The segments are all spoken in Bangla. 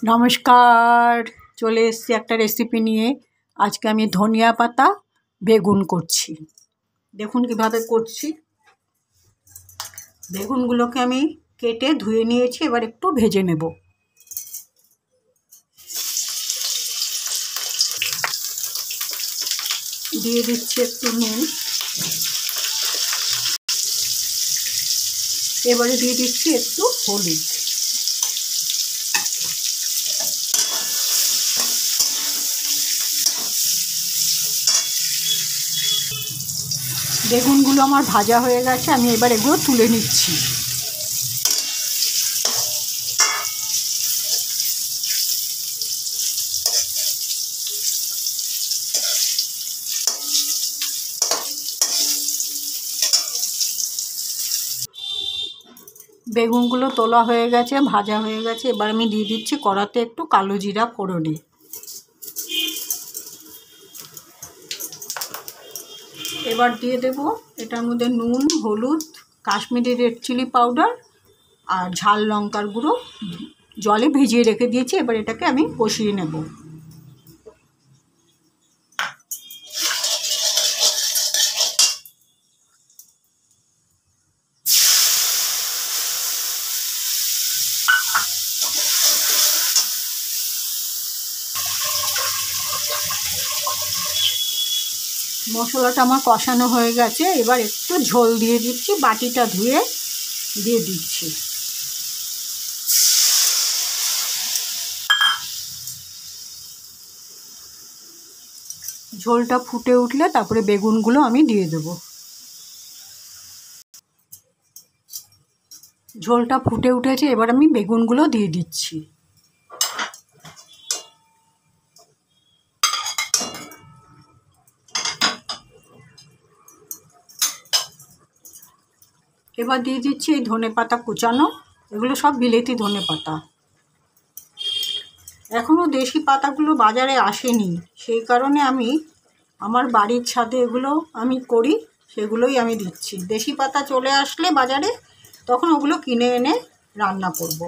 নমস্কার, চলে এসেছি একটা রেসিপি নিয়ে। আজকে আমি ধনিয়া পাতা বেগুন করছি। দেখুন কিভাবে করছি। বেগুনগুলোকে আমি কেটে ধুয়ে নিয়েছি, এবার একটু ভেজে নেব। দিয়ে দিচ্ছি একটু নুন, এবারে দিয়ে দিচ্ছি একটু হলুদ। বেগুনগুলো আমার ভাজা হয়ে গেছে, আমি এবার এগুলো তুলে নিচ্ছি। বেগুনগুলো তোলা হয়ে গেছে, ভাজা হয়ে গেছে। এবার আমি দিয়ে দিচ্ছি কড়াতে একটু কালো জিরা ফোড়নে। এবার দিয়ে দেব এটার মধ্যে নুন, হলুদ, কাশ্মীরি রেড চিলি পাউডার আর ঝাল লঙ্কার গুঁড়ো জলে ভিজিয়ে রেখে দিয়েছি। এবার এটাকে আমি কষিয়ে নেব। মশলাটা আমার কষানো হয়ে গেছে, এবার একটু ঝোল দিয়ে দিচ্ছি। বাটিটা ধুয়ে দিয়ে দিচ্ছি। ঝোলটা ফুটে উঠলে তারপরে বেগুনগুলো আমি দিয়ে দেব। ঝোলটা ফুটে উঠেছে, এবার আমি বেগুনগুলো দিয়ে দিচ্ছি। এবার দিয়ে দিচ্ছি এই ধনেপাতা কুচানো। এগুলো সব বিলেতি ধনেপাতা। এখনও দেশি পাতাগুলো বাজারে আসেনি, সেই কারণে আমি আমার বাড়ির ছাদে এগুলো আমি করি, সেগুলোই আমি দিচ্ছি। দেশি পাতা চলে আসলে বাজারে, তখন ওগুলো কিনে এনে রান্না করব।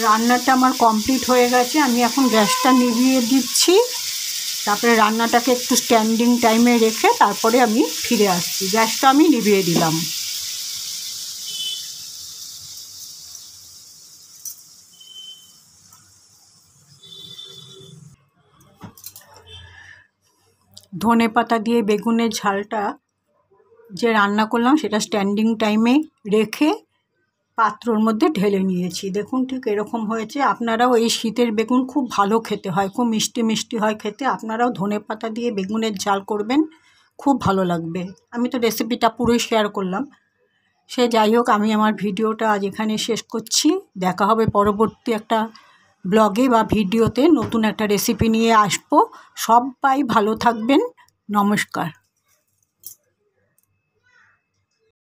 রান্নাটা আমার কমপ্লিট হয়ে গেছে, আমি এখন গ্যাসটা নিভিয়ে দিচ্ছি। তারপরে রান্নাটাকে একটু স্ট্যান্ডিং টাইমে রেখে তারপরে আমি ফিরে আসছি। গ্যাসটা আমি নিভিয়ে দিলাম। ধনেপাতা দিয়ে বেগুনের ঝালটা যে রান্না করলাম সেটা স্ট্যান্ডিং টাইমে রেখে পাত্রর মধ্যে ঢেলে নিয়েছি। দেখুন ঠিক এরকম হয়েছে। আপনারাও এই শীতের বেগুন খুব ভালো খেতে হয়, খুব মিষ্টি মিষ্টি হয় খেতে। আপনারাও ধনেপাতা দিয়ে বেগুনের ঝাল করবেন, খুব ভালো লাগবে। আমি তো রেসিপিটা পুরোই শেয়ার করলাম। সে যাই হোক, আমি আমার ভিডিওটা আজ এখানে শেষ করছি। দেখা হবে পরবর্তী একটা ব্লগে বা ভিডিওতে। নতুন একটা রেসিপি নিয়ে আসবো। সবাই ভালো থাকবেন। নমস্কার।